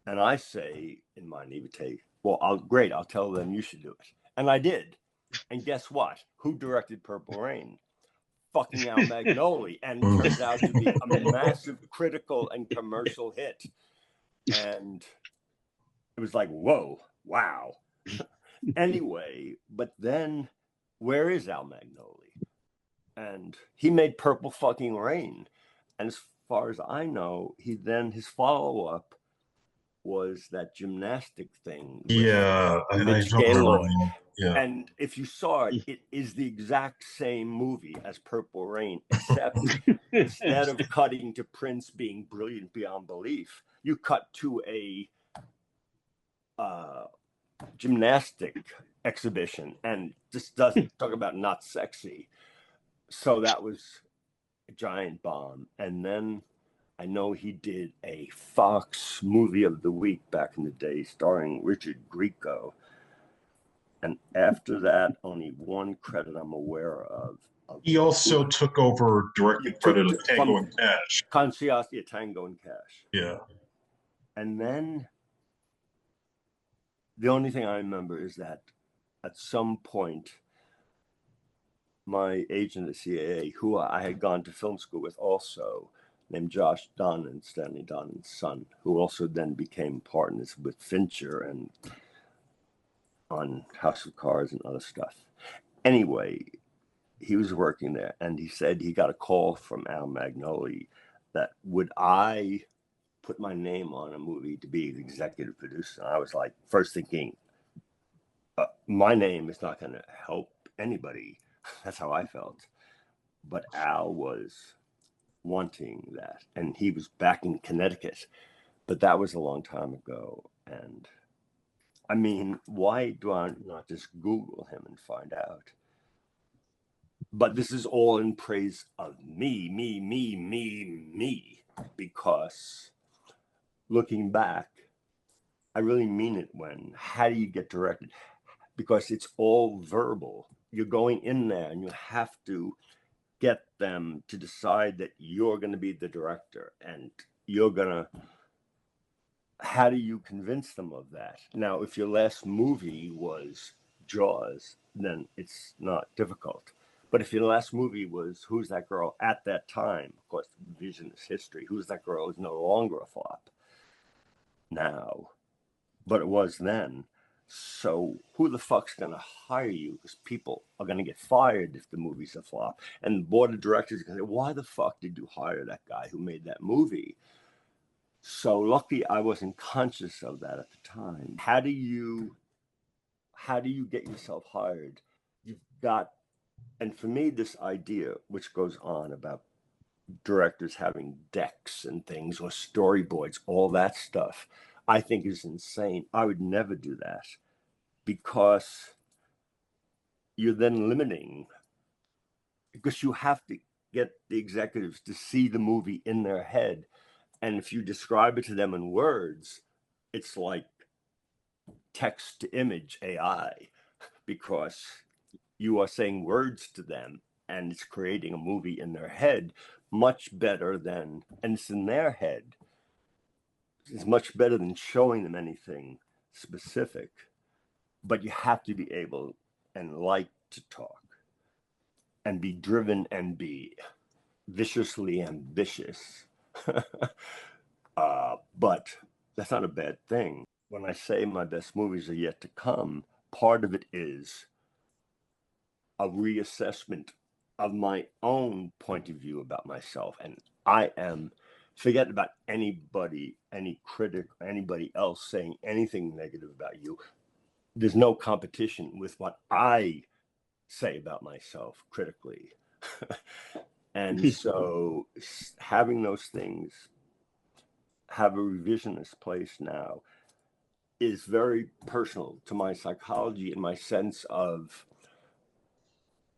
And I say, in my naivete, well, I'll tell them you should do it. And I did. And guess what? Who directed Purple Rain? Fucking Al Magnoli. And it turns out to be a massive critical and commercial hit. And it was like, whoa, wow. Anyway, but then where is Al Magnoli? And he made Purple fucking Rain. And as far as I know, his follow-up was that gymnastic thing. Yeah, I Mitch don't Gaylord. remember. Yeah. And if you saw it, it is the exact same movie as Purple Rain, except instead of cutting to Prince being brilliant beyond belief, you cut to a gymnastic exhibition, and just doesn't talk about not sexy. So that was a giant bomb. And then I know he did a Fox movie of the week back in the day starring Richard Grieco. And after that, only one credit I'm aware of. He also took over directing credit of Tango and Cash. Concierge, Tango and Cash. Yeah. And then the only thing I remember is that at some point, my agent at CAA, who I had gone to film school with also, named Josh Donnan, Stanley Donnan's son, who also then became partners with Fincher and on House of Cards and other stuff. Anyway, he was working there, and he said he got a call from Al Magnoli that would I put my name on a movie to be the executive producer. And I was like, first thinking, my name is not going to help anybody. That's how I felt. But Al was wanting that, and he was back in Connecticut, but that was a long time ago. And I mean, why do I not just Google him and find out? But this is all in praise of me, because looking back, I really mean it when, how do you get directed? Because it's all verbal. You're going in there and you have to get them to decide that you're going to be the director, and you're going to, how do you convince them of that? Now, if your last movie was Jaws, then it's not difficult. But if your last movie was Who's That Girl at that time, of course, Vision is history. Who's That Girl is no longer a flop now, but it was then. So who the fuck's going to hire you? Because people are going to get fired if the movie's a flop. And the board of directors are going to say, why the fuck did you hire that guy who made that movie? So lucky I wasn't conscious of that at the time. How do you get yourself hired? You've got, and for me, this idea, which goes on about directors having decks and things or storyboards, all that stuff, I think is insane. I would never do that, because you're then limiting, because you have to get the executives to see the movie in their head. And if you describe it to them in words, it's like text to image AI, because you are saying words to them and it's creating a movie in their head much better than, and it's in their head. It's much better than showing them anything specific. But you have to be able and like to talk and be driven and be viciously ambitious. But that's not a bad thing. When I say my best movies are yet to come, part of it is a reassessment of my own point of view about myself. And I am, forget about anybody, any critic, anybody else saying anything negative about you. There's no competition with what I say about myself critically. And so having those things have a revisionist place now is very personal to my psychology and my sense of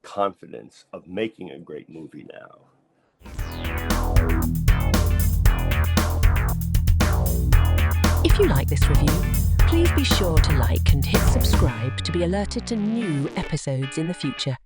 confidence of making a great movie now. If you like this review, please be sure to like and hit subscribe to be alerted to new episodes in the future.